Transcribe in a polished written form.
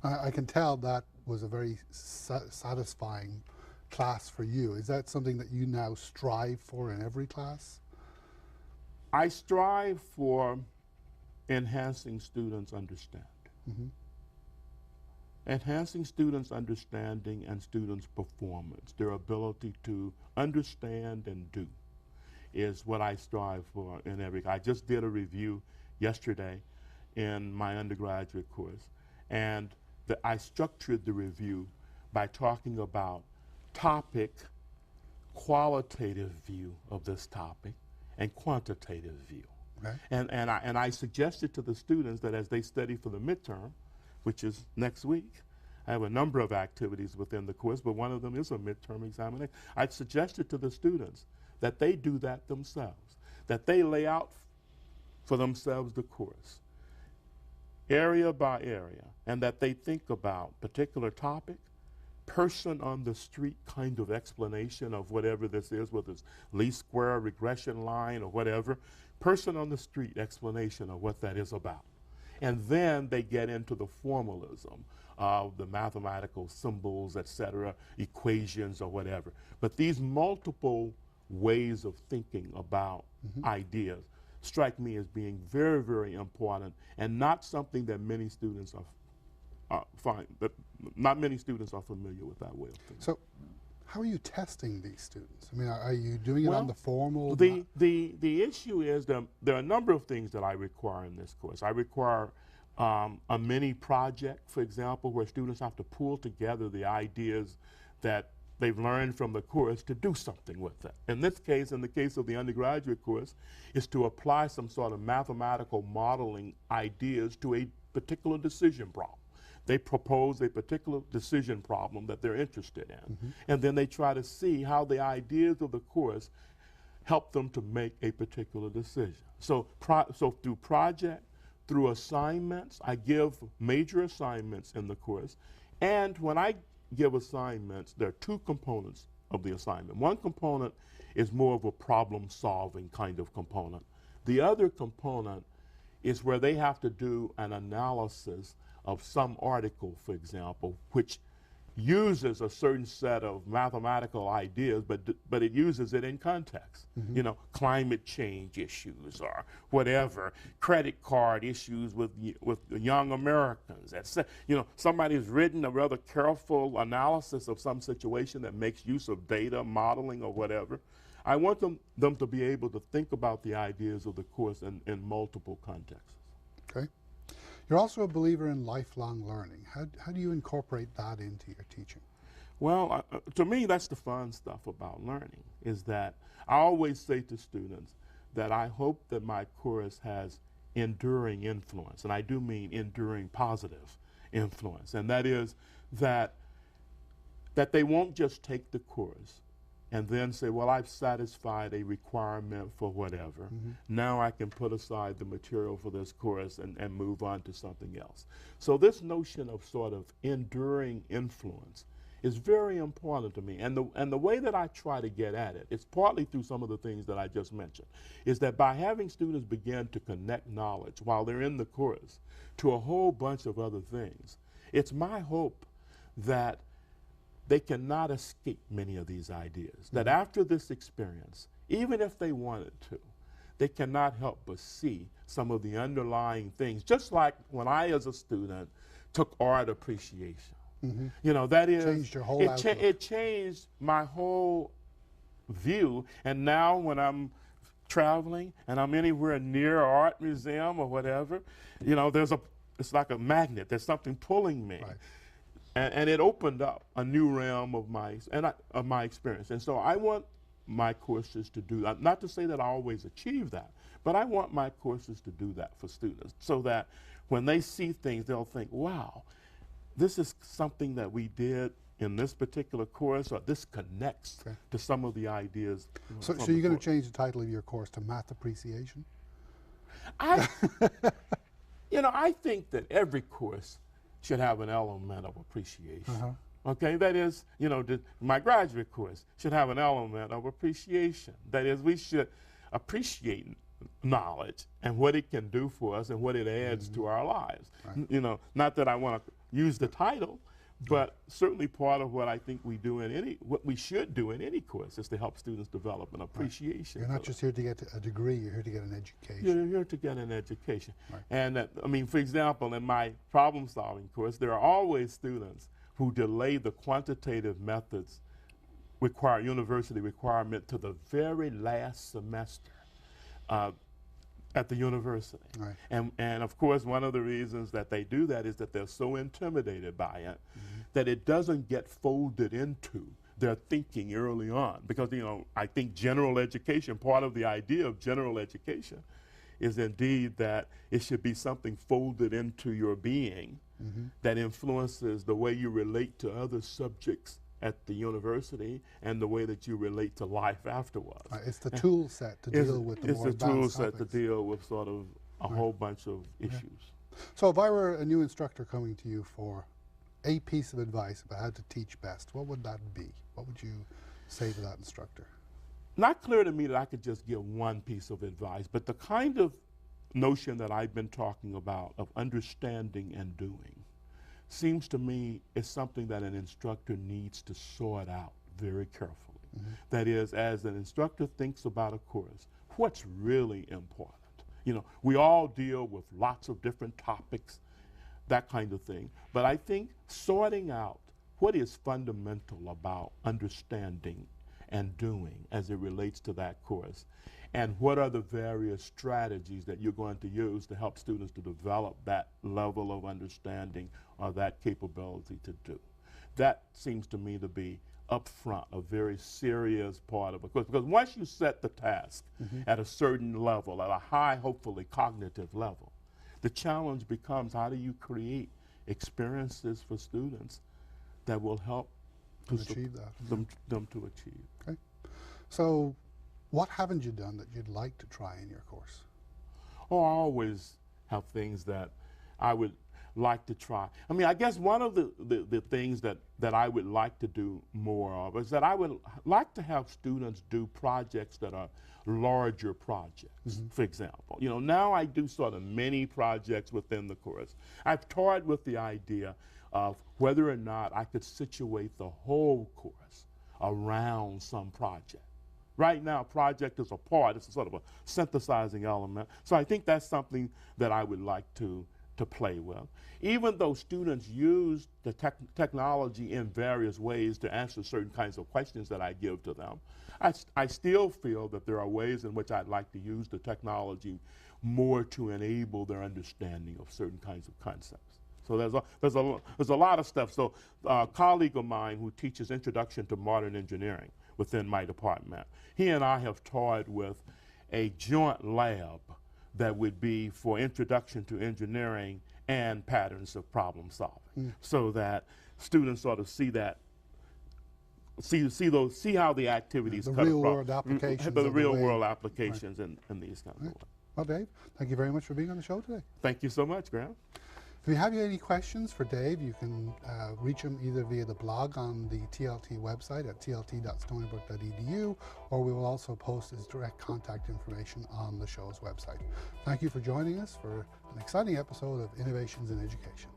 I can tell that was a very satisfying class for you. Is that something that you now strive for in every class? I strive for enhancing students' understanding. Mm-hmm. Enhancing students' understanding and students' performance, their ability to understand and do, is what I strive for in every. I just did a review yesterday in my undergraduate course, and I structured the review by talking about topic, qualitative view of this topic, and quantitative view. Okay. And I suggested to the students that as they study for the midterm, which is next week, I have a number of activities within the course, but one of them is a midterm examination. I suggested to the students that they do that themselves, that they lay out for themselves the course, area by area, and that they think about particular topic, person on the street kind of explanation of whatever this is, whether it's least square, regression line, or whatever, person on the street explanation of what that is about. And then they get into the formalism of the mathematical symbols, etc., equations or whatever. But these multiple ways of thinking about ideas strike me as being very, very important, and not something that many students find, that not many students are familiar with that way of thinking. So how are you testing these students? I mean, are you doing it on the formal? The issue is that there are a number of things that I require in this course. I require a mini project, for example, where students have to pull together the ideas that they've learned from the course to do something with it. In this case, in the case of the undergraduate course, is to apply some sort of mathematical modeling ideas to a particular decision problem. They propose a particular decision problem that they're interested in, and then they try to see how the ideas of the course help them to make a particular decision. So, through project, through assignments, I give major assignments in the course, and when I give assignments, there are two components of the assignment. One component is more of a problem-solving kind of component. The other component is where they have to do an analysis of some article, for example, which uses a certain set of mathematical ideas, but it uses it in context. You know, climate change issues or whatever, credit card issues with young Americans. You know, somebody's written a rather careful analysis of some situation that makes use of data, modeling, or whatever. I want them to be able to think about the ideas of the course in multiple contexts. Okay. You're also a believer in lifelong learning. How do you incorporate that into your teaching? Well, to me, that's the fun stuff about learning, is that I always say to students that I hope that my course has enduring influence, and I do mean enduring positive influence, and that is that they won't just take the course and then say, well, I've satisfied a requirement for whatever. Now I can put aside the material for this course and move on to something else. So this notion of sort of enduring influence is very important to me. And the way that I try to get at it, it's partly through some of the things that I just mentioned, is that by having students begin to connect knowledge while they're in the course to a whole bunch of other things, it's my hope that they cannot escape many of these ideas, that after this experience, even if they wanted to, they cannot help but see some of the underlying things, just like when I, as a student, took art appreciation. You know, that is, Changed your whole outlook. It changed my whole view, and now when I'm traveling and I'm anywhere near an art museum or whatever, you know, it's like a magnet, there's something pulling me. Right. And it opened up a new realm of my experience. And so I want my courses to do that. Not to say that I always achieve that, but I want my courses to do that for students, so that when they see things, they'll think, wow, this is something that we did in this particular course, or this connects to some of the ideas. So you're going to change the title of your course to Math Appreciation? You know, I think that every course should have an element of appreciation. Okay, that is, you know, my graduate course should have an element of appreciation. That is, we should appreciate knowledge and what it can do for us and what it adds to our lives. You know, not that I want to use the title, but certainly part of what I think we do what we should do in any course is to help students develop an appreciation. You're not just here to get a degree, you're here to get an education. You're here to get an education. Right. And I mean, for example, in my problem-solving course, there are always students who delay the quantitative methods university requirement to the very last semester at the university. Right. And of course, one of the reasons that they do that is that they're so intimidated by it that it doesn't get folded into their thinking early on. Because, you know, I think general education, part of the idea of general education is indeed that it should be something folded into your being that influences the way you relate to other subjects at the university and the way that you relate to life afterwards. It's the tool set to deal with the more advanced It's the tool set to topics. deal with sort of a whole bunch of issues. So if I were a new instructor coming to you for a piece of advice about how to teach best, what would that be? What would you say to that instructor? Not clear to me that I could just give one piece of advice, but the kind of notion that I've been talking about of understanding and doing seems to me is something that an instructor needs to sort out very carefully. That is, as an instructor thinks about a course, what's really important? You know, we all deal with lots of different topics, that kind of thing, but I think sorting out what is fundamental about understanding and doing as it relates to that course, and what are the various strategies that you're going to use to help students to develop that level of understanding or that capability to do. That seems to me to be up front a very serious part of a course, because once you set the task at a certain level, at a high, hopefully cognitive level, the challenge becomes how do you create experiences for students that will help To achieve that. them to achieve. Okay. So what haven't you done that you'd like to try in your course? Oh, I always have things that I would like to try. I mean, I guess one of the things that I would like to do more of is that I would like to have students do projects that are larger projects, for example. You know, now I do sort of mini projects within the course. I've toyed with the idea of whether or not I could situate the whole course around some project. Right now, project is a part, it's a sort of a synthesizing element. So I think that's something that I would like to play with. Even though students use the technology in various ways to answer certain kinds of questions that I give to them, I still feel that there are ways in which I'd like to use the technology more to enable their understanding of certain kinds of concepts. So there's a lot of stuff. So a colleague of mine who teaches Introduction to Modern Engineering within my department, he and I have toyed with a joint lab that would be for introduction to engineering and patterns of problem solving, so that students sort of see that, see how the activities The cut real across, world applications. the of real way. world applications and these kinds of ways. Well, Dave, thank you very much for being on the show today. Thank you so much, Graham. If you have any questions for Dave, you can reach him either via the blog on the TLT website at tlt.stonybrook.edu, or we will also post his direct contact information on the show's website. Thank you for joining us for an exciting episode of Innovations in Education.